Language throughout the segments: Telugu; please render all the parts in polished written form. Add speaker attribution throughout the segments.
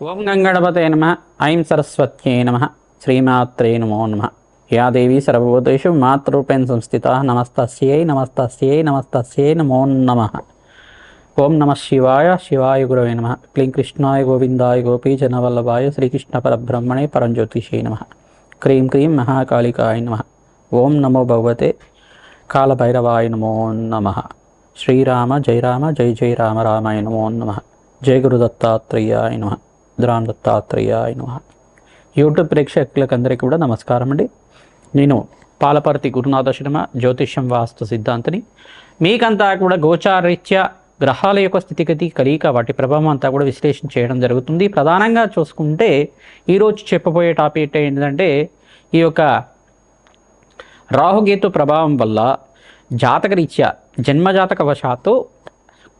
Speaker 1: ఓం గంగణపతే నమ ఐం సరస్వత్యై నమ శ్రీమాత్రే నమో నమ యా దేవీ సర్వభూతేషు మాతృరూపేణ సంస్థితా నమస్తస్యై నమస్తస్యై నమస్తస్యై నమో నమ. ఓం నమ శివాయ శివాయ గురవే నమ. క్లీం కృష్ణాయ గోవిందాయ గోపీజనవల్లభాయ శ్రీకృష్ణ పరబ్రహ్మణే పరంజ్యోతిషే నమ. క్రీం క్రీం మహాకాళికాయ నమ. ఓం నమో భగవతే కాళభైరవాయ నమో నమ. శ్రీరామ జయ రామ జయ జయ రామ రామాయ నమో నమ. జయ గురు దత్తాత్రేయాయ నమ. రామ్ దత్తాత్రేయాయ నమ. యూట్యూబ్ ప్రేక్షకులకు అందరికీ కూడా నమస్కారం అండి. నేను పాలపర్తి గురునాథ శర్మ, జ్యోతిష్యం వాస్తు సిద్ధాంతిని. మీకంతా కూడా గోచారరీత్యా గ్రహాల యొక్క స్థితిగతి కలియిక వాటి ప్రభావం అంతా కూడా విశ్లేషణ చేయడం జరుగుతుంది. ప్రధానంగా చూసుకుంటే ఈరోజు చెప్పబోయే టాపిక్ ఏంటంటే ఈ యొక్క రాహుకేతు ప్రభావం వల్ల జాతకరీత్యా జన్మజాతక వశాత్తు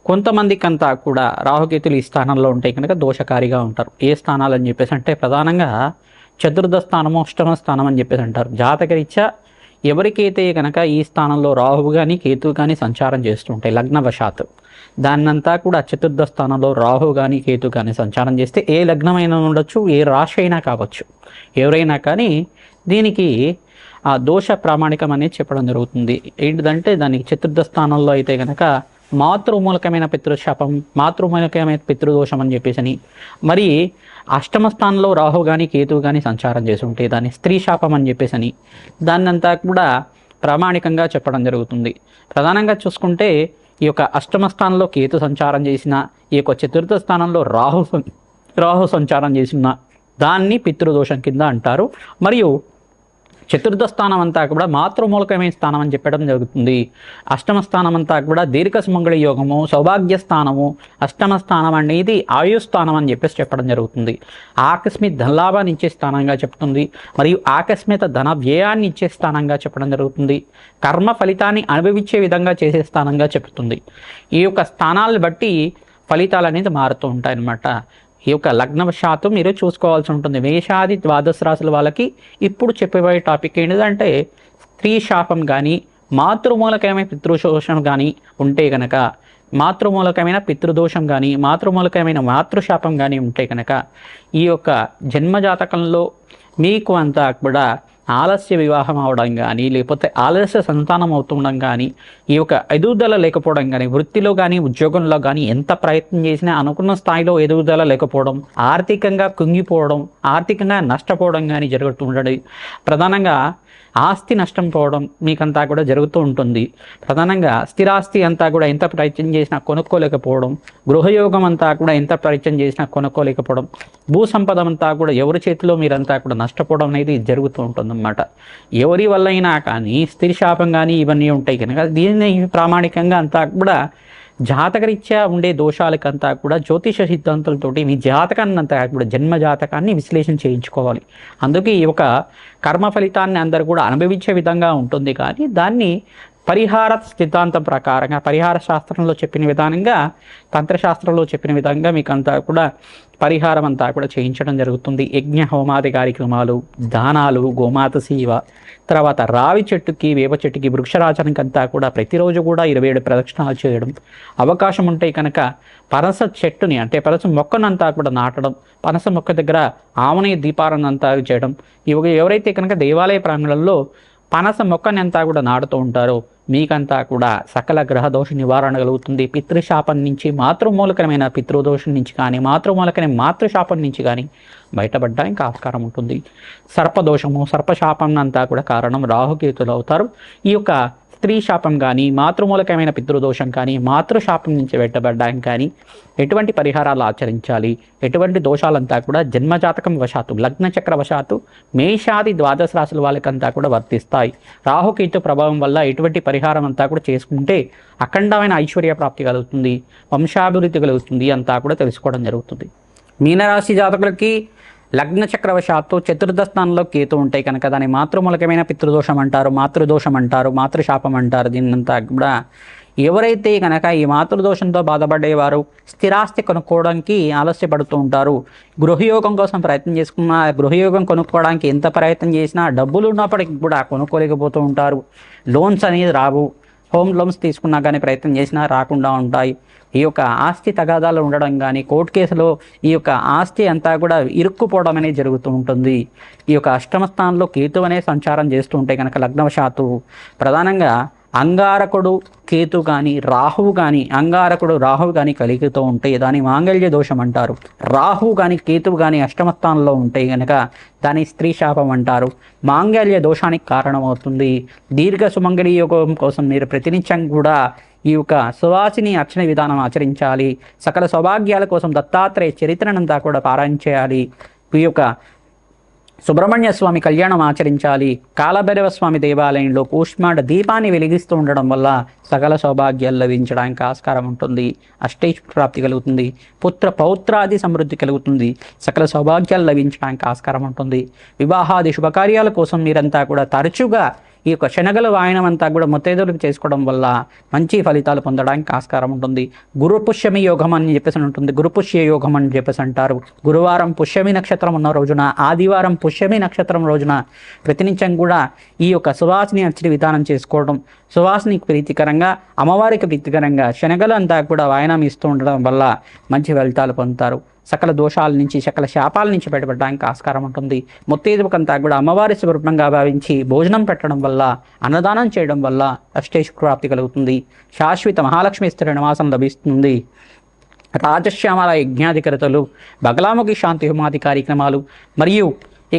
Speaker 1: కొంతమందికి అంతా కూడా రాహుకేతులు ఈ స్థానంలో ఉంటే కనుక దోషకారిగా ఉంటారు. ఏ స్థానాలు అని చెప్పేసి అంటే ప్రధానంగా చతుర్థ స్థానము, అష్టమ స్థానం అని చెప్పేసి అంటారు. జాతకరీత్యా ఎవరికైతే కనుక ఈ స్థానంలో రాహువు కానీ కేతువు కానీ సంచారం చేస్తుంటాయి లగ్నవశాత్తు, దాన్నంతా కూడా చతుర్థ స్థానంలో రాహు కానీ కేతు కానీ సంచారం చేస్తే ఏ లగ్నమైనా ఉండొచ్చు, ఏ రాశి అయినా కావచ్చు, ఎవరైనా కానీ దీనికి ఆ దోష ప్రామాణికం అనేది చెప్పడం జరుగుతుంది. ఏంటిదంటే దానికి చతుర్థ స్థానంలో అయితే కనుక మాతృమూలకమైన పితృశాపం, మాతృమూలకమైన పితృదోషం అని చెప్పేసి, మరి అష్టమ స్థానంలో రాహు కానీ కేతువు కానీ సంచారం చేసి ఉంటే దాన్ని స్త్రీ శాపం అని చెప్పేసి దాన్నంతా కూడా ప్రామాణికంగా చెప్పడం జరుగుతుంది. ప్రధానంగా చూసుకుంటే ఈ యొక్క అష్టమ స్థానంలో కేతు సంచారం చేసిన, ఈ యొక్క చతుర్థ స్థానంలో రాహు సంచారం చేసిన దాన్ని పితృదోషం కింద అంటారు. మరియు చతుర్థ స్థానం అంతా కూడా మాతృమూలకమైన స్థానం అని చెప్పడం జరుగుతుంది. అష్టమ స్థానం అంతా కూడా దీర్ఘ సుమంగళ యోగము, సౌభాగ్య స్థానము, అష్టమ స్థానం అనేది ఆయుస్థానం అని చెప్పేసి చెప్పడం జరుగుతుంది. ఆకస్మిక ధనలాభాన్ని ఇచ్చే స్థానంగా చెప్తుంది, మరియు ఆకస్మిక ధన వ్యయాన్ని ఇచ్చే స్థానంగా చెప్పడం జరుగుతుంది. కర్మ ఫలితాన్ని అనుభవించే విధంగా చేసే స్థానంగా చెప్తుంది. ఈ యొక్క స్థానాలను బట్టి ఫలితాలు అనేది మారుతూ ఉంటాయి అన్నమాట. ఈ యొక్క లగ్నవశాత్తు మీరు చూసుకోవాల్సి ఉంటుంది. మేషాది ద్వాదశ రాశుల వాళ్ళకి ఇప్పుడు చెప్పబోయే టాపిక్ ఏంటిదంటే స్త్రీ శాపం కానీ మాతృమూలకమైన పితృదోషం కానీ ఉంటే కనుక, మాతృమూలకమైన పితృదోషం కానీ మాతృమూలకమైన మాతృశాపం కానీ ఉంటే కనుక ఈ యొక్క జన్మజాతకంలో మీకు అంతా కూడా ఆలస్య వివాహం అవడం కానీ, లేకపోతే ఆలస్య సంతానం అవుతుండడం కానీ, ఈ యొక్క ఎదుగుదల లేకపోవడం కానీ, వృత్తిలో కానీ ఉద్యోగంలో కానీ ఎంత ప్రయత్నం చేసినా అనుకున్న స్థాయిలో ఎదుగుదల లేకపోవడం, ఆర్థికంగా కుంగిపోవడం, ఆర్థికంగా నష్టపోవడం కానీ జరుగుతుండడం, ప్రధానంగా ఆస్తి నష్టం పోవడం మీకంతా కూడా జరుగుతూ ఉంటుంది. ప్రధానంగా స్థిరాస్తి అంతా కూడా ఎంత ప్రయత్నం చేసినా కొనుక్కోలేకపోవడం, గృహయోగం అంతా కూడా ఎంత ప్రయత్నం చేసినా కొనుక్కోలేకపోవడం, భూ సంపద అంతా కూడా ఎవరి చేతిలో మీరంతా కూడా నష్టపోవడం అనేది జరుగుతూ ఉంటుందన్నమాట. ఎవరి వల్ల అయినా కానీ స్త్రీ శాపం కానీ ఇవన్నీ ఉంటాయి కనుక దీన్ని ప్రామాణికంగా అంతా కూడా జాతకరీత్యా ఉండే దోషాలకంతా కూడా జ్యోతిష సిద్ధాంతాలతోటి మీ జాతకాన్ని అంతా కూడా జన్మ జాతకాన్ని విశ్లేషణ చేయించుకోవాలి. అందుకే ఈ యొక్క కర్మ ఫలితాన్ని అందరూ కూడా అనుభవించే విధంగా ఉంటుంది. కానీ దాన్ని పరిహార సిద్ధాంతం ప్రకారంగా, పరిహార శాస్త్రంలో చెప్పిన విధానంగా, తంత్రశాస్త్రంలో చెప్పిన విధంగా మీకు అంతా కూడా పరిహారం అంతా కూడా చేయించడం జరుగుతుంది. యజ్ఞ హోమాది కార్యక్రమాలు, దానాలు, గోమాత సేవ, తర్వాత రావి చెట్టుకి వేప చెట్టుకి వృక్షరాజానికి అంతా కూడా ప్రతిరోజు కూడా 27 ప్రదక్షిణాలు చేయడం, అవకాశం ఉంటే కనుక పనస చెట్టుని అంటే పనస మొక్కనంతా కూడా నాటడం, పనస మొక్క దగ్గర ఆవనీయ దీపాలను అంతా చేయడం, ఎవరైతే కనుక దేవాలయ ప్రాంగణంలో పనస మొక్కని అంతా కూడా నాటుతూ ఉంటారో మీకంతా కూడా సకల గ్రహదోష నివారణ కలుగుతుంది. పితృశాపం నుంచి, మాతృమూలకమైన పితృదోషం నుంచి కానీ, మాతృమూలకమైన మాతృశాపం నుంచి కానీ బయటపడడానికి ఆస్కారం ఉంటుంది. సర్పదోషము, సర్పశాపం అంతా కూడా కారణం రాహుకేతులు అవుతారు. ఈ యొక్క స్త్రీ శాపం కానీ, మాతృమూలకమైన పితృదోషం కానీ, మాతృశాపం నుంచి బయటపడడానికి కానీ ఎటువంటి పరిహారాలు ఆచరించాలి, ఎటువంటి దోషాలంతా కూడా జన్మజాతకం వశాత్తు, లగ్న చక్ర వశాత్తు మేషాది ద్వాదశ రాశుల వాళ్ళకంతా కూడా వర్తిస్తాయి. రాహుకేతు ప్రభావం వల్ల ఎటువంటి పరిహారం అంతా కూడా చేసుకుంటే అఖండమైన ఐశ్వర్య ప్రాప్తి కలుగుతుంది, వంశాభివృద్ధి కలుగుతుంది అంతా కూడా తెలుసుకోవడం జరుగుతుంది. మీనరాశి జాతకులకి లగ్న చక్రవశాత్తు చతుర్థ స్థానంలో కేతు ఉంటాయి కనుక దాని మాతృమూలకమైన పితృదోషం అంటారు, మాతృదోషం అంటారు, మాతృశాపం అంటారు. దీన్నంతా కూడా ఎవరైతే కనుక ఈ మాతృదోషంతో బాధపడేవారు స్థిరాస్తి కొనుక్కోవడానికి ఆలస్యపడుతూ ఉంటారు, గృహయోగం కోసం ప్రయత్నం చేసుకున్న గృహయోగం కొనుక్కోవడానికి ఎంత ప్రయత్నం చేసినా డబ్బులు ఉన్నప్పటికీ కూడా కొనుక్కోలేకపోతూ ఉంటారు, లోన్స్ అనేది రావు, హోమ్ లోన్స్ తీసుకున్నా కానీ ప్రయత్నం చేసినా రాకుండా ఉంటాయి. ఈ యొక్క ఆస్తి తగాదాలు ఉండడం కానీ కోర్టు కేసులో ఈ యొక్క ఆస్తి అంతా కూడా ఇరుక్కుపోవడం అనేది జరుగుతూ ఉంటుంది. ఈ యొక్క అష్టమ స్థానంలో కేతు అనే సంచారం చేస్తూ ఉంటే కనుక లగ్నవశాత్తు ప్రధానంగా అంగారకుడు కేతు కానీ రాహువు కానీ రాహువు కానీ కలుగుతూ ఉంటే దాని మాంగళ్య దోషం అంటారు. రాహువు కానీ కేతువు కానీ అష్టమ స్థానంలో ఉంటే కనుక దాని స్త్రీ శాపం అంటారు. మాంగళ్య దోషానికి కారణమవుతుంది. దీర్ఘ సుమంగళి యోగం కోసం మీరు ప్రతినిత్యం కూడా ఈ యొక్క సువాసిని అర్చన విధానం ఆచరించాలి. సకల సౌభాగ్యాల కోసం దత్తాత్రేయ చరిత్రనంతా కూడా పారాయణ చేయాలి. ఈ యొక్క సుబ్రహ్మణ్య స్వామి కళ్యాణం ఆచరించాలి. కాలభైరవ స్వామి దేవాలయంలో కూష్మాండ దీపాన్ని వెలిగిస్తూ ఉండడం వల్ల సకల సౌభాగ్యాలు లభించడానికి ఆస్కారం ఉంటుంది. అష్టైష్ ప్రాప్తి కలుగుతుంది. పుత్ర పౌత్రాది సమృద్ధి కలుగుతుంది. సకల సౌభాగ్యాలు లభించడానికి ఆస్కారం ఉంటుంది. వివాహాది శుభకార్యాల కోసం మీరంతా కూడా తరచుగా ఈ యొక్క శనగల వాయనం అంతా కూడా ముత్తైదులకు చేసుకోవడం వల్ల మంచి ఫలితాలు పొందడానికి ఆస్కారం ఉంటుంది. గురు పుష్యమి యోగం అని చెప్పేసి ఉంటుంది. గురు పుష్య యోగం అని చెప్పేసి అంటారు. గురువారం పుష్యమి నక్షత్రం ఉన్న రోజున, ఆదివారం పుష్యమి నక్షత్రం రోజున ప్రతినిత్యం కూడా ఈ యొక్క సువాసిని అర్చన విధానం చేసుకోవడం, సువాసినికి ప్రీతికరంగా, అమ్మవారికి ప్రీతికరంగా శనగలు అంతా కూడా వాయనం ఇస్తూ ఉండడం వల్ల మంచి ఫలితాలు పొందుతారు. సకల దోషాల నుంచి, సకల శాపాల నుంచి బయటపడడానికి ఆస్కారం ఉంటుంది. ముత్తైదువుకంతా కూడా అమ్మవారి స్వరూపంగా భావించి భోజనం పెట్టడం వల్ల, అన్నదానం చేయడం వల్ల అష్టైష్ ప్రాప్తి కలుగుతుంది. శాశ్వత మహాలక్ష్మి స్థిర నివాసం లభిస్తుంది. రాజశ్యామల యజ్ఞాధికరతలు, బగలాముఖి శాంతి హోమాది కార్యక్రమాలు, మరియు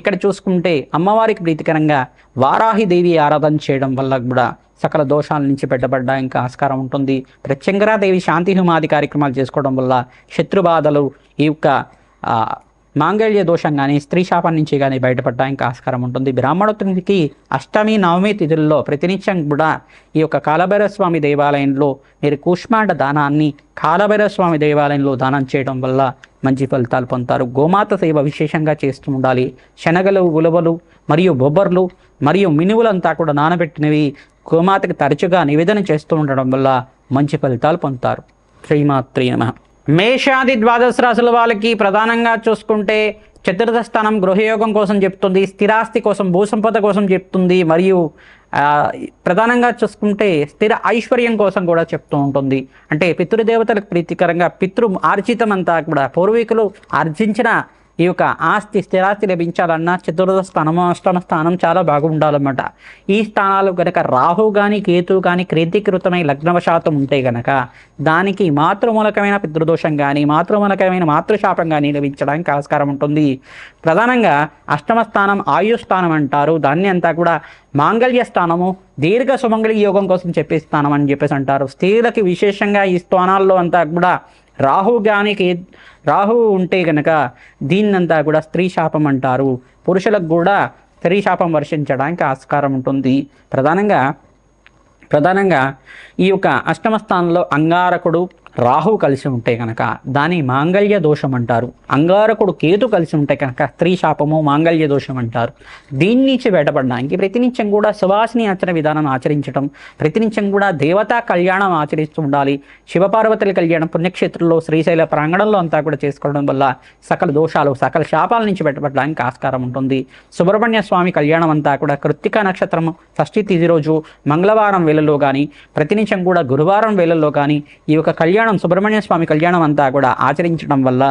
Speaker 1: ఇక్కడ చూసుకుంటే అమ్మవారికి ప్రీతికరంగా వారాహిదేవి ఆరాధన చేయడం వల్ల కూడా సకల దోషాల నుంచి బయటపడడానికి ఆస్కారం ఉంటుంది. ప్రత్యంగరాదేవి శాంతి హోమాది కార్యక్రమాలు చేసుకోవడం వల్ల శత్రుబాధలు, ఈ యొక్క మాంగళ్య దోషం కానీ, స్త్రీ శాపం నుంచి కానీ బయటపడడానికి ఆస్కారం ఉంటుంది. బ్రాహ్మణోత్తరికి అష్టమి నవమి తిథుల్లో ప్రతినిత్యం కూడా ఈ యొక్క కాలభైరవ స్వామి దేవాలయంలో మీరు కూష్మాండ దానాన్ని కాలభైరవ స్వామి దేవాలయంలో దానం చేయడం వల్ల మంచి ఫలితాలు పొందుతారు. గోమాత సేవ విశేషంగా చేస్తూ ఉండాలి. శనగలు, ఉలవలు మరియు బొబ్బర్లు మరియు మినువులంతా కూడా నానబెట్టినవి గోమాతకి తరచుగా నివేదన చేస్తూ ఉండడం వల్ల మంచి ఫలితాలు పొందుతారు. శ్రీమాత్రే నమః. మేషాది ద్వాదశ రాశుల వాళ్ళకి ప్రధానంగా చూసుకుంటే చతుర్థ స్థానం గృహయోగం కోసం చెప్తుంది, స్థిరాస్తి కోసం, భూసంపద కోసం చెప్తుంది, మరియు ప్రధానంగా చూసుకుంటే స్థిర ఐశ్వర్యం కోసం కూడా చెప్తూ ఉంటుంది. అంటే పితృదేవతలకు ప్రీతికరంగా పితృ ఆర్జితం అంతా కూడా పూర్వీకులు ఆర్జించిన ఈ యొక్క ఆస్తి, స్థిరాస్తి లభించాలన్నా చతుర్థ స్థానము, అష్టమ స్థానం చాలా బాగుండాలన్నమాట. ఈ స్థానాలు కనుక రాహు కానీ కేతు కానీ కేంద్రీకృతమై లగ్నవశాతం ఉంటే గనక దానికి మాతృమూలకమైన పితృదోషం కానీ, మాతృమూలకమైన మాతృశాపం కానీ లభించడానికి ఆస్కారం ఉంటుంది. ప్రధానంగా అష్టమ స్థానం ఆయుస్థానం అంటారు. దాన్ని అంతా కూడా మాంగళ్య స్థానము, దీర్ఘ సుమంగళి యోగం కోసం చెప్పే స్థానం అని చెప్పేసి అంటారు. స్త్రీలకి విశేషంగా ఈ స్థానాల్లో అంతా కూడా రాహు ఉంటే గనక దీన్నంతా కూడా స్త్రీ శాపం అంటారు. పురుషులకు కూడా స్త్రీ శాపం వర్షించడానికి ఆస్కారం ఉంటుంది. ప్రధానంగా ఈ యొక్క అష్టమ స్థానంలో అంగారకుడు రాహు కలిసి ఉంటే కనుక దాని మాంగళ్య దోషం అంటారు. అంగారకుడు కేతు కలిసి ఉంటే కనుక స్త్రీ శాపము, మాంగళ్య దోషం అంటారు. దీని నుంచి బయటపడడానికి ప్రతినిత్యం కూడా సువాసిని అర్చన విధానం ఆచరించడం, ప్రతినిత్యం కూడా దేవతా కళ్యాణం ఆచరిస్తూ ఉండాలి. శివపార్వతుల కళ్యాణం పుణ్యక్షేత్రంలో శ్రీశైల ప్రాంగణంలో అంతా కూడా చేసుకోవడం వల్ల సకల దోషాలు, సకల శాపాల నుంచి బయటపడడానికి ఆస్కారం ఉంటుంది. సుబ్రహ్మణ్య స్వామి కళ్యాణం అంతా కూడా కృత్తికా నక్షత్రము షష్ఠి తిథి రోజు మంగళవారం వేళల్లో కానీ, ప్రతినిత్యం కూడా గురువారం వేళల్లో కానీ ఈ యొక్క కళ్యాణం సుబ్రహ్మణ్య స్వామి కళ్యాణం అంతా కూడా ఆచరించడం వల్ల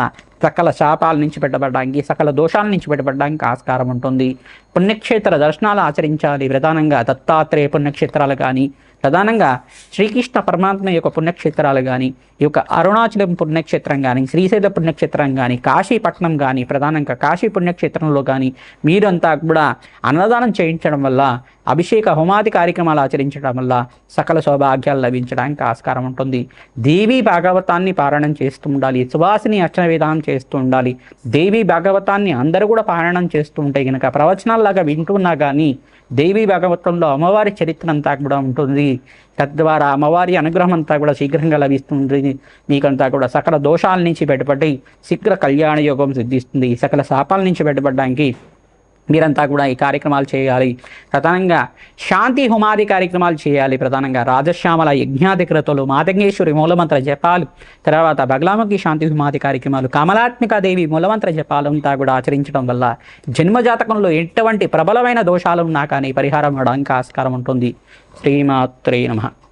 Speaker 1: సకల శాపాల నుంచి బయటపడడానికి, సకల దోషాల నుంచి బయటపడడానికి ఆస్కారం ఉంటుంది. పుణ్యక్షేత్ర దర్శనాలు ఆచరించాలి. ప్రధానంగా దత్తాత్రేయ పుణ్యక్షేత్రాలు కానీ, ప్రధానంగా శ్రీకృష్ణ పరమాత్మ యొక్క పుణ్యక్షేత్రాలు కానీ, ఈ యొక్క అరుణాచలం పుణ్యక్షేత్రం కానీ, శ్రీశైల పుణ్యక్షేత్రం కానీ, కాశీపట్నం కానీ, ప్రధానంగా కాశీ పుణ్యక్షేత్రంలో కానీ మీరంతా కూడా అన్నదానం చేయించడం వల్ల, అభిషేక హోమాది కార్యక్రమాలు ఆచరించడం వల్ల సకల సౌభాగ్యాలు లభించడానికి ఆస్కారం ఉంటుంది. దేవీ భాగవతాన్ని పారాయణం చేస్తూ ఉండాలి. సువాసిని అర్చన విధానం చేస్తూ ఉండాలి. దేవీ భాగవతాన్ని అందరూ కూడా పారాయణం చేస్తూ ఉంటే కనుక ప్రవచనాల్లాగా వింటున్నా కానీ దేవీ భాగవతంలో అమ్మవారి చరిత్ర అంతా కూడా ఉంటుంది. తద్వారా అమ్మవారి అనుగ్రహం అంతా కూడా శీఘ్రంగా లభిస్తుంది. మీకంతా కూడా సకల దోషాల నుంచి బయటపడి శీఘ్ర కళ్యాణ యోగం సిద్ధిస్తుంది. సకల శాపాల నుంచి బయటపడడానికి మీరంతా కూడా ఈ కార్యక్రమాలు చేయాలి. ప్రధానంగా శాంతి హోమాది కార్యక్రమాలు చేయాలి. ప్రధానంగా రాజశ్యామల యజ్ఞాధికృతలు, మాతంగేశ్వరి మూలమంత్ర జపాలు, తర్వాత బగలాముఖి శాంతి హోమాది కార్యక్రమాలు, కమలాత్మికాదేవి మూలమంత్ర జపాలు అంతా కూడా ఆచరించడం వల్ల జన్మజాతకంలో ఎటువంటి ప్రబలమైన దోషాలు ఉన్నా కానీ పరిహారం అవడానికి ఆస్కారం ఉంటుంది. శ్రీమాత్రే నమః.